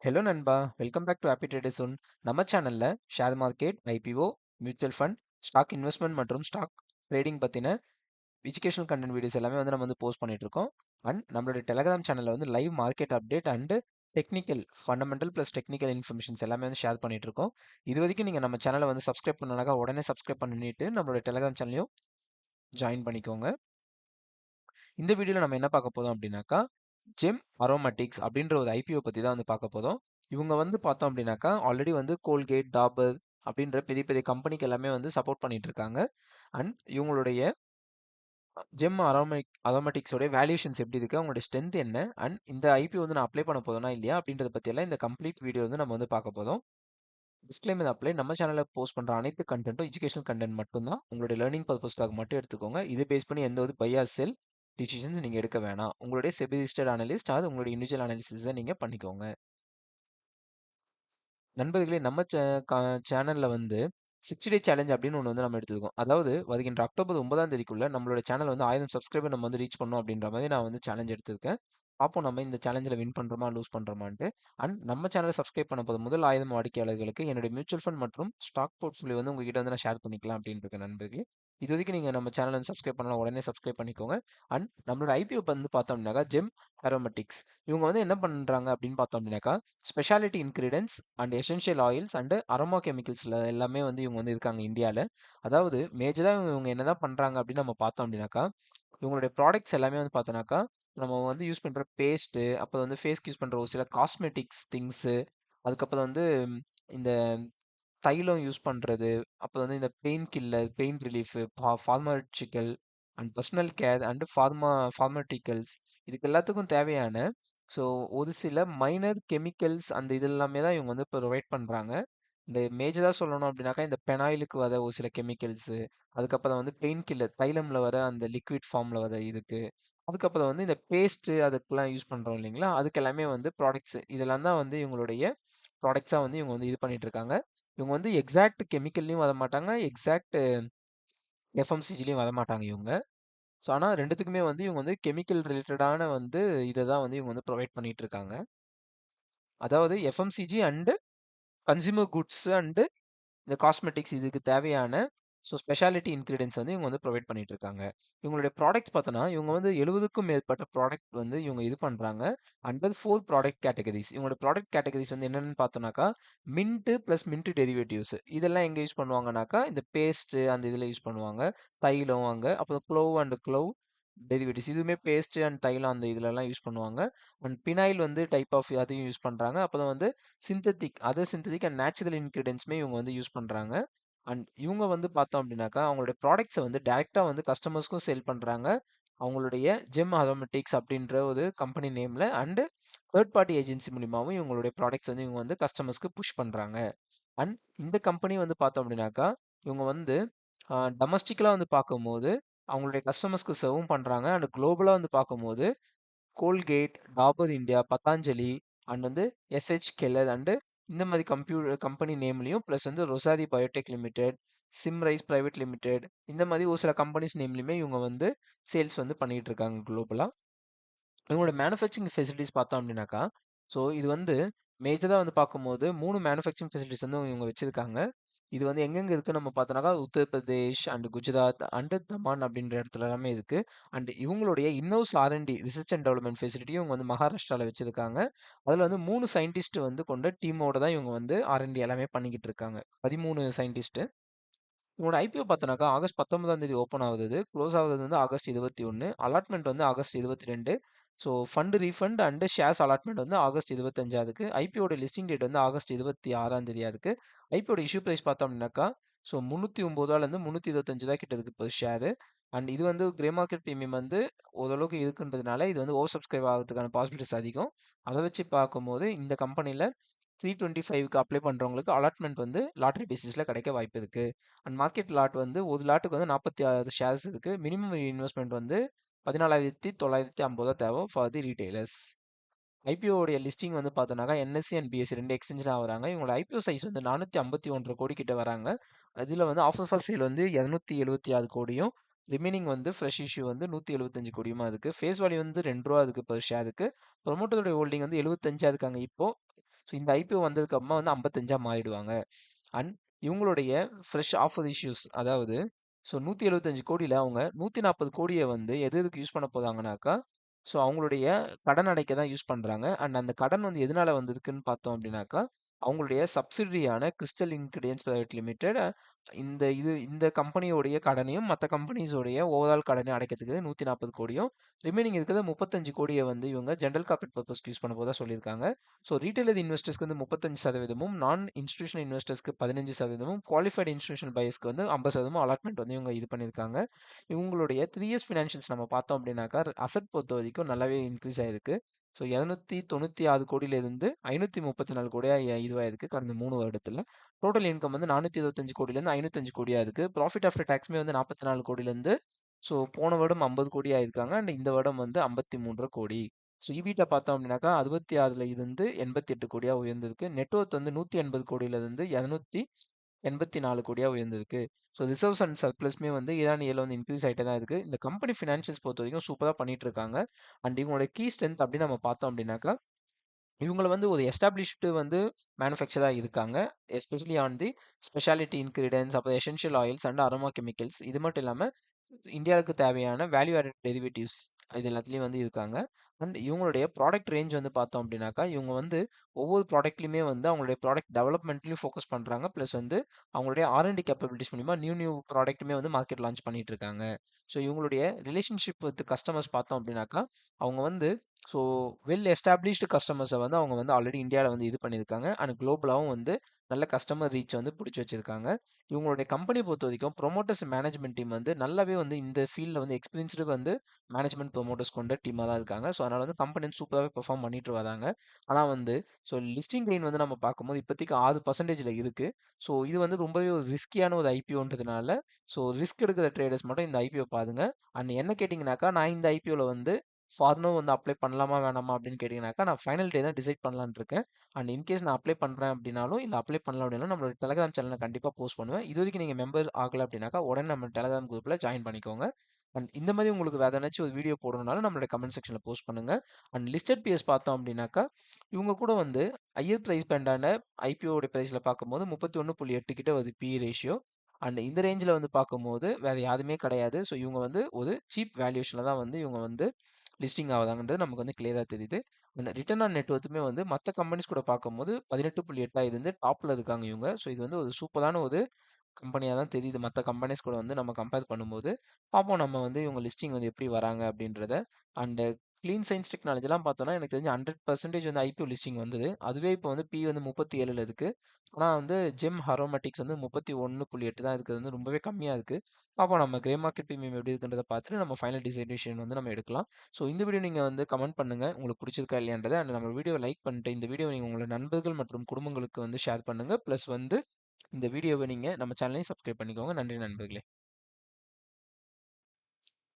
Hello நண்பா, welcome back to happy traders one. நம்ம சேனல்ல share market, IPO, mutual fund, stock investment மற்றும் stock trading பத்தின educational content videos எல்லாமே நம்ம போஸ்ட் பண்ணிட்டு இருக்கோம். அண்ட் நம்மளோட டெலகிராம் சேனல்ல live market update and technical fundamental plus technical informations எல்லாமே ஷேர் பண்ணிட்டு இருக்கோம். இது வரைக்கும் நீங்க நம்ம சேனலை சப்ஸ்கிரைப் பண்ணனாக்கா உடனே சப்ஸ்கிரைப் பண்ணிட்டு நம்மளோட டெலகிராம் சேனலையும் ஜாயின் பண்ணிக்கோங்க. இந்த வீடியோல நம்ம என்ன பார்க்க போறோம் அப்படின்னாக்கா, ஜெம் அரோமேட்டிக்ஸ் அப்படின்ற ஒரு ஐபிஓ பத்தி தான் பார்க்க போறோம். இவங்க பார்த்தோம் அப்படின்னாக்கா, ஆல்ரெடி கோல்கேட், டாபர் அப்படின்ற பெரிய பெரிய கம்பெனிக்கு எல்லாமே சப்போர்ட் பண்ணிட்டு இருக்காங்க. அண்ட் இவங்களுடைய ஜெம் அரோமேட்டிக்ஸோட வேல்யூஷன்ஸ் எப்படி இருக்கு, அவங்களுடைய ஸ்ட்ரென்த் என்ன, அண்ட் இந்த ஐபிஓ நான் அப்ளை பண்ண போதுனா இல்லையா அப்படின்றத பத்தி எல்லாம் இந்த கம்ப்ளீட் வீடியோ நம்ம பார்க்க போறோம். Disclaimer apply. நம்ம சேனல்ல போஸ்ட் பண்ற அனைத்து கண்டென்ட்டும் எஜுகேஷனல் கண்டென்ட் மட்டும்தான். உங்களுடைய லேர்னிங் பர்பஸ்க்காக மட்டும் எடுத்துக்கோங்க. இதை பேஸ் பண்ணி எந்த ஒரு பை ஆர் செல் டிசிஷன்ஸ் நீங்க எடுக்க வேணாம். உங்களுடைய செபி ரிஜிஸ்டர்ட் அனலிஸ்ட் அது உங்களுடைய இண்டிவிஜுவல் அனாலிசிஸை நீங்க பண்ணிக்கோங்க. நண்பர்களே, நம்ம சேனல்ல 60 டே சேலஞ்ச் அப்படின்னு ஒன்று நம்ம எடுத்துருக்கோம். அதாவது வருகின்ற அக்டோபர் 9ஆம் தேதிக்குள்ள நம்மளோட சேனல் 1000 சப்ஸ்கிரைபர் நம்ம ரீச் பண்ணோம் அப்படின்ற மாதிரி நான் சேலஞ்ச் எடுத்திருக்கேன். அப்போ நம்ம இந்த சேலஞ்சில் வின் பண்ணுறோமா லூஸ் பண்ணுறோமான்ட்டு. அண்ட் நம்ம சேனலை சப்ஸ்கிரைப் பண்ண போது முதல் 1000 வாடிக்கையாளர்களுக்கு என்னுடைய மியூச்சுவல் ஃபண்ட் மற்றும் ஸ்டாக் போர்ட்ஃபோலியோ உங்ககிட்ட நான் ஷேர் பண்ணிக்கலாம் அப்படின்னு இருக்கேன் நண்பர்களே. இது வரைக்கும் நீங்கள் நம்ம சேனலை சப்ஸ்கிரைப் பண்ணலாம், உடனே சப்ஸ்கிரைப் பண்ணிக்கோங்க. அண்ட் நம்மளோட ஐபிஓ பார்த்தோம் அப்படின்னாக்கா ஜெம் அரோமேட்டிக்ஸ். இவங்க என்ன பண்ணுறாங்க அப்படின்னு பார்த்தோம் அப்படின்னாக்கா, speciality ingredients and essential oils and aroma கெமிக்கல்ஸில் எல்லாமே இவங்க இருக்காங்க இந்தியாவில். அதாவது மேஜராக இவங்க என்னதான் பண்ணுறாங்க அப்படின்னு நம்ம பார்த்தோம் அப்படின்னாக்கா, இவங்களுடைய ப்ராடக்ட்ஸ் எல்லாமே பார்த்தோன்னாக்கா, நம்ம யூஸ் பண்ணுற பேஸ்ட்டு, அப்புறம் ஃபேஸ்க்கு யூஸ் பண்ணுற ஒரு சில காஸ்மெட்டிக்ஸ் திங்ஸு, அதுக்கப்புறம் இந்த தைலம் யூஸ் பண்ணுறது, அப்புறம் இந்த painkiller, pain relief, pharmaceutical and personal care and pharmaceuticals, இதுக்கு எல்லாத்துக்கும் தேவையான ஸோ ஒரு சில மைனர் கெமிக்கல்ஸ் அந்த இது எல்லாமே தான் இவங்க ப்ரொவைட் பண்ணுறாங்க. இந்த மேஜராக சொல்லணும் அப்படின்னாக்கா, இந்த பெனாயிலுக்கு வர ஒரு சில கெமிக்கல்ஸு, அதுக்கப்புறம் பெயின் கில்லர் தைலமில் வர அந்த லிக்விட் ஃபார்மில் வர இதுக்கு, அதுக்கப்புறம் இந்த பேஸ்ட்டு அதுக்கெல்லாம் யூஸ் பண்ணுறோம் இல்லைங்களா, அதுக்கு எல்லாமே ப்ராடக்ட்ஸு இதெல்லாம் தான் இவங்களுடைய ப்ராடக்ட்ஸாக இவங்க இது பண்ணிட்டு இருக்காங்க. இவங்க எக்ஸாக்ட் கெமிக்கல்லையும் வர மாட்டாங்க, எக்ஸாக்ட் எஃப்எம்சிஜிலையும் வர மாட்டாங்க இவங்க. ஸோ ஆனால் ரெண்டுத்துக்குமே இவங்க கெமிக்கல் ரிலேட்டடான இதை தான் இவங்க ப்ரொவைட் பண்ணிட்டு இருக்காங்க. அதாவது FMCG and consumer goods and இந்த காஸ்மெட்டிக்ஸ் இதுக்கு தேவையான ஸ்பெஷாலிட்டி இன்கிரீடியன்ஸ் இவங்க ப்ரொவைட் பண்ணிட்டு இருக்காங்க. இவங்களுடைய ப்ராடக்ட்ஸ் பார்த்தோன்னா இவங்க 70க்கும் மேற்பட்ட ப்ராடக்ட் இவங்க இது பண்ணுறாங்க. Under 4 product categories. இவங்களோட ப்ராடக்ட் கேட்டகரிஸ் என்னென்னு பார்த்தோன்னாக்கா, மின்ட்டு ப்ளஸ் மின்ட் டெரிவேட்டிவ்ஸ் இதெல்லாம் எங்கே யூஸ் பண்ணுவாங்கனாக்கா, இந்த பேஸ்ட்டு அந்த இதில் யூஸ் பண்ணுவாங்க. தைலம் அங்கே, அப்புறம் க்ளோவ் அண்ட் க்ளோவ் டெரிவேட்டிவ்ஸ் இதுவுமே பேஸ்ட்டு அண்ட் தைலம் அந்த இதுலலாம் யூஸ் பண்ணுவாங்க. அண்ட் பினாயில் டைப் ஆஃப் அதையும் யூஸ் பண்ணுறாங்க. அப்புறம் சிந்தட்டிக் அண்ட் நேச்சுரல் இன்கிரீடியன்ஸுமே இவங்க யூஸ் பண்ணுறாங்க. அண்ட் இவங்க பார்த்தோம் அப்படின்னாக்கா, அவங்களுடைய ப்ராடக்ட்ஸை டேரெக்டாக கஸ்டமர்ஸ்க்கும் சேல் பண்ணுறாங்க. அவங்களுடைய ஜெம் அரோமேட்டிக்ஸ் அப்படின்ற ஒரு கம்பெனி நேமில் அண்டு தேர்ட் பார்ட்டி ஏஜென்சி மூலியமாகவும் இவங்களுடைய ப்ராடக்ட்ஸ் இவங்க கஸ்டமர்ஸ்க்கு புஷ் பண்ணுறாங்க. அண்ட் இந்த கம்பெனி பார்த்தோம் அப்படின்னாக்கா, இவங்க டொமஸ்டிக்கலாக பார்க்கும்போது அவங்களுடைய கஸ்டமர்ஸ்க்கு சர்வும் பண்ணுறாங்க. அண்ட் குளோபலாக பார்க்கும்போது Colgate, Dabur India, Patanjali and S H Kelkar and இந்த மாதிரி கம்பெனி நேம்லையும் plus Rossari biotech limited, Symrise private limited இந்த மாதிரி ஒரு சில கம்பெனிஸ் நேம்லையுமே இவங்க சேல்ஸ் பண்ணிட்டு இருக்காங்க குளோபலாக. இவங்களோட மேனுஃபேக்சரிங் ஃபெசிலிட்டிஸ் பார்த்தோம் அப்படின்னாக்கா, ஸோ இது மேஜராக பார்க்கும்போது 3 மேனுஃபேக்சரிங் ஃபெசிலிட்டிஸ் இவங்க வச்சிருக்காங்க. இது எங்கெங்க இருக்குன்னு நம்ம பார்த்தோம்னாக்கா, Uttar Pradesh and Gujarat and Taman அப்படின்ற இடத்துல எல்லாமே இருக்கு. அண்ட் இவங்களுடைய இன்னோஸ் ஆர்என்டி ரிசர்ச் அண்ட் டெவலப்மெண்ட் ஃபெசிலிட்டியும் இவங்க மகாராஷ்டிராவில் வச்சிருக்காங்க. அதில் 3 சயின்டிஸ்ட் கொண்ட டீமோட தான் இவங்க ஆர்என்டி எல்லாமே பண்ணிக்கிட்டு இருக்காங்க. 13 சயின்டிஸ்ட். இவங்களோட ஐபிஓ பார்த்தோன்னாக்கா ஆகஸ்ட் 19ஆம் தேதி ஓப்பன் ஆகுது. க்ளோஸ் ஆகுது August 21. Allotment August 22. So fund refund and shares allotment August 25 அதுக்கு. ஐபிஓட லிஸ்டிங் டேட் ஆகஸ்ட் 26ஆம் தேதி அதுக்கு. ஐபிஓட இஷ்யூ ப்ரைஸ் பார்த்தோம் அப்படின்னாக்கா, ஸோ 309 325 கிட்ட இருக்கு இப்போ ஷேரு. அண்ட் இது கிரே மார்க்கெட் ப்ரீமியம் ஓரளவுக்கு இருக்குன்றதுனால இது ஓவர் சப்ஸ்கிரைப் ஆகிறதுக்கான பாசிபிலிட்டிஸ் அதிகம். அதை வச்சு பார்க்கும்போது இந்த கம்பெனியில் 325க்கு அப்ளை பண்ணுறவங்களுக்கு அலாட்மெண்ட் லாட்ரி பேசிஸில் கிடைக்க வாய்ப்பு இருக்குது. அண்ட் மார்க்கெட் லாட் ஒரு லாட்டுக்கு 46 ஷேர்ஸ் இருக்குது. மினிமம் இன்வெஸ்ட்மெண்ட் 14,950 தேவை ஃபார் தி ரீட்டைலர்ஸ். ஐபிஓடைய லிஸ்டிங் பார்த்தோன்னாக்கா என்எஸ்சி அண்ட் பிஎஸ்சி 2 எக்ஸ்சேஞ்சில் வராங்க. இவங்களோட ஐபிஓ சைஸ் 451 கோடி கிட்ட வராங்க. இதில் ஆஃபர் ஃபார் சேல் 276 கோடியும், ரிமைனிங் ஃப்ரெஷ் இஷ்யூ 175 கோடியுமா இருக்குது. ஃபேஸ் வேல்யூ ரூ. 2 அதுக்கு பெர் ஷேருக்கு. ப்ரொமோட்டருடைய ஹோல்டிங் 75 இருக்காங்க இப்போ. ஸோ இந்த ஐபிஓ வந்ததுக்கு அப்புறமா வந்து 55 மாறிடுவாங்க. அண்ட் இவங்களுடைய ஃப்ரெஷ் ஆஃபர் இஷ்யூஸ், அதாவது ஸோ 175 கோடியில் அவங்க 140 கோடியை வந்து எதுக்கு யூஸ் பண்ண போதாங்கனாக்கா, ஸோ அவங்களுடைய கடன் அடைக்க தான் யூஸ் பண்ணுறாங்க. அண்ட் அந்த கடன் வந்து எதனால வந்ததுக்குன்னு பார்த்தோம் அப்படின்னாக்கா, அவங்களுடைய சப்சிடரியான கிறிஸ்டல் இன்கிரியன்ஸ் பிரைவேட் லிமிடெட் இந்த கம்பெனியோடைய கடனையும் மற்ற கம்பெனிஸோடைய ஓவரால் கடனையும் அடைக்கிறதுக்கு 140 கோடியும், ரிமைனிங் இருக்கிறது 35 கோடியை வந்து இவங்க ஜென்ரல் கார்பரேட் பர்பஸ்க்கு யூஸ் பண்ண போதா சொல்லியிருக்காங்க. ஸோ ரீட்டைல் இன்வெஸ்டர்ஸ்க்கு வந்து 35%, நான் இன்ஸ்டிடியூஷனல் இன்வெஸ்டர்ஸ்க்கு 15%, குவாலிஃபைடு இன்ஸ்டிடியூஷனல் பையர்ஸ்க்கு வந்து 50% அலாட்மெண்ட் வந்து இவங்க இது பண்ணியிருக்காங்க. இவங்களுடைய 3 இயர்ஸ் ஃபினான்ஷியல்ஸ் நம்ம பார்த்தோம் அப்படின்னாக்கா, அசட் பொறுத்த வரைக்கும் நல்லாவே இன்க்ரீஸ் ஆயிருக்கு. ஸோ 296 கோடியிலிருந்து 534 கோடியா இதுவாயிருக்கு கடந்த 3 வருடத்தில். டோட்டல் இன்கம் வந்து 425 கோடியிலேருந்து 505 கோடியா இருக்கு. ப்ராஃபிட் ஆஃப்டர் டேக்ஸ்மே வந்து 44 கோடியிலேருந்து ஸோ போன வருடம் 50 கோடி ஆயிருக்காங்க. அண்ட் இந்த வருடம் வந்து 53 கோடி. ஸோ இபிட்ட பார்த்தோம் அப்படின்னாக்கா 66ல இருந்து 88 கோடியா உயர்ந்திருக்கு. நெட்வொர்த் வந்து 180 கோடியிலிருந்து 284 கோடியா உயர்ந்திருக்கு. ஸோ ரிசர்வ்ஸ் அண்ட் சர்ப்ளஸ்மே வந்து ஈரான் இயர்ல வந்து இன்க்ரீஸ் ஆகிட்டே தான் இருக்கு. இந்த கம்பெனி ஃபினான்ஷியல்ஸ் பொறுத்த வரைக்கும் சூப்பராக பண்ணிட்டு இருக்காங்க. அண்ட் இவங்களோட கீ ஸ்ட்ரென்த் அப்படின்னு நம்ம பார்த்தோம் அப்படின்னாக்கா, இவங்கள வந்து ஒரு எஸ்டாப்ளிஷ்டு வந்து மேனுஃபேக்சராக இருக்காங்க. Especially on the speciality ingredients, அப்புறம் essential oils and aroma chemicals. இது மட்டும் இல்லாமல் இந்தியாவுக்கு தேவையான வேல்யூ ஆடட் டெரிவேட்டிவ்ஸ் இது எல்லாத்துலேயும் வந்து இருக்காங்க. அண்ட் இவங்களுடைய ப்ராடக்ட் ரேஞ்ச் வந்து பார்த்தோம் அப்படின்னாக்கா, இவங்க வந்து ஒவ்வொரு ப்ராடக்ட்லையுமே வந்து அவங்களுடைய ப்ராடக்ட் டெவலப்மெண்ட்லையும் ஃபோக்கஸ் பண்ணுறாங்க. ப்ளஸ் வந்து அவங்களுடைய ஆர்என்டி கேப்பபிலிட்டிஸ் மூலிமா நியூ ப்ராடக்ட்டுமே வந்து மார்க்கெட் லான்ச் பண்ணிட்டு இருக்காங்க. ஸோ இவங்களுடைய ரிலேஷன்ஷிப் வித் கஸ்டமர்ஸ் பார்த்தோம் அப்படின்னாக்கா, அவங்க வந்து ஸோ வெல் எஸ்டாப்ளிஷ்டு கஸ்டமர்ஸை வந்து அவங்க வந்து ஆல்ரெடி இந்தியாவில் வந்து இது பண்ணியிருக்காங்க. அண்ட் குளோபலாகவும் வந்து நல்ல கஸ்டமர் ரீச் வந்து பிடிச்சி வச்சிருக்காங்க. இவங்களுடைய கம்பெனி பொறுத்த வரைக்கும் ப்ரொமோட்டர்ஸ் மேனேஜ்மெண்ட் டீம் வந்து நல்லாவே வந்து இந்த ஃபீல்டில் வந்து எக்ஸ்பீரியன்ஸ்டு வந்து மேனேஜ்மெண்ட் ப்ரொமோட்டர்ஸ் கொண்ட டீமாக தான் இருக்காங்க. ஸோ அதனால் வந்து கம்பெனி வந்து சூப்பராகவே பெர்ஃபார்ம் பண்ணிட்டு வராங்க. ஆனால் வந்து ஸோ லிஸ்டிங் கெயின் வந்து நம்ம பார்க்கும்போது இப்போதைக்கு 6%ல இருக்குது. ஸோ இது வந்து ரொம்பவே ஒரு ரிஸ்கியான ஒரு ஐபிஓன்றதுனால ஸோ ரிஸ்க் எடுக்கிற ட்ரேடர்ஸ் மட்டும் இந்த ஐபிஓ பாருங்க. அண்ட் என்ன கேட்டிங்கனாக்கா, நான் இந்த ஐபிஓவில் வந்து ஃபார்னோ வந்து அப்ளை பண்ணலாமா வேணாமா அப்படின்னு கேட்டிங்கனாக்கா, நான் ஃபைனல் டே தான் டிசைட் பண்ணலான்னு இருக்கேன். அண்ட் இன்கேஸ் நான் அப்ளை பண்ணுறேன் அப்படின்னாலும், இல்லை அப்ளை பண்ணல அப்படின்னாலும் நம்மளோட டெலகிராம் சேனலில் கண்டிப்பாக போஸ்ட் பண்ணுவேன். இது வரைக்கும் நீங்கள் மெம்பர் ஆகலை அப்படின்னாக்கா உடனே நம்ம டெலகிராம் குரூப்பில் ஜாயின் பண்ணிக்கோங்க. அண்ட் இந்த மாதிரி உங்களுக்கு வேறு ஏதாச்சும் ஒரு வீடியோ போடணும்னாலும் நம்மளோட கமெண்ட் செக்ஷனில் போஸ்ட் பண்ணுங்கள். அண்ட் லிஸ்டட் பிஎஸ் பார்த்தோம் அப்படின்னாக்கா, இவங்க கூட வந்து ஹையர் ப்ரைஸ் பேண்டான ஐபிஓடைய ப்ரைஸில் பார்க்கும்போது 31.8 கிட்ட ஒரு பி ரேஷியோ. அண்ட் இந்த ரேஞ்சில் வந்து பார்க்கும்போது வேறு யாருமே கிடையாது. ஸோ இவங்க வந்து ஒரு சீப் வேல்யூஷனில் தான் வந்து இவங்க வந்து லிஸ்டிங் ஆகுதாங்கன்றது நமக்கு வந்து கிளியராக தெரியுது. அண்ட் ரிட்டர்ன் ஆன் நெட்வொர்த்துமே வந்து மற்ற கம்பெனிஸ் கூட பார்க்கும்போது 18.8 இது வந்து டாப்பில் இருக்காங்க இவங்க. ஸோ இது வந்து ஒரு சூப்பரான ஒரு கம்பெனியாக தான் தெரியுது மற்ற கம்பெனிஸ் கூட வந்து நம்ம கம்பேர் பண்ணும்போது. பார்ப்போம் நம்ம வந்து இவங்க லிஸ்டிங் வந்து எப்படி வராங்க அப்படின்றத. அண்ட் க்ளீன் சயின்ஸ் டெக்னாலஜிலாம் பார்த்தோன்னா எனக்கு தெரிஞ்சு 100% வந்து ஐபிஓ லிஸ்டிங் வந்தது. அதுவே இப்போ வந்து பி வந்து 37ல் இருக்குது. ஆனால் வந்து ஜெம் அரோமேட்டிக்ஸ் வந்து 31.8 தான் இருக்குது. வந்து ரொம்பவே கம்மியாக இருக்குது. பார்ப்போம் நம்ம கிரே மார்க்கெட் ப்ரீமியம் எப்படி இருக்குன்றத பார்த்துட்டு நம்ம ஃபைனல் டிசிஷன் வந்து நம்ம எடுக்கலாம். ஸோ இந்த வீடியோ நீங்கள் வந்து கமெண்ட் பண்ணுங்கள் உங்களுக்கு பிடிச்சிருக்கா இல்லையான்றதை. அண்ட் நம்ம வீடியோ லைக் பண்ணிட்டு இந்த வீடியோ நீங்கள் உங்களோட நண்பர்கள் மற்றும் குடும்பங்களுக்கு வந்து ஷேர் பண்ணுங்கள். ப்ளஸ் வந்து இந்த வீடியோவை நீங்கள் நம்ம சேனலையும் சப்ஸ்கிரைப் பண்ணிக்கோங்க. நன்றி நண்பர்களே.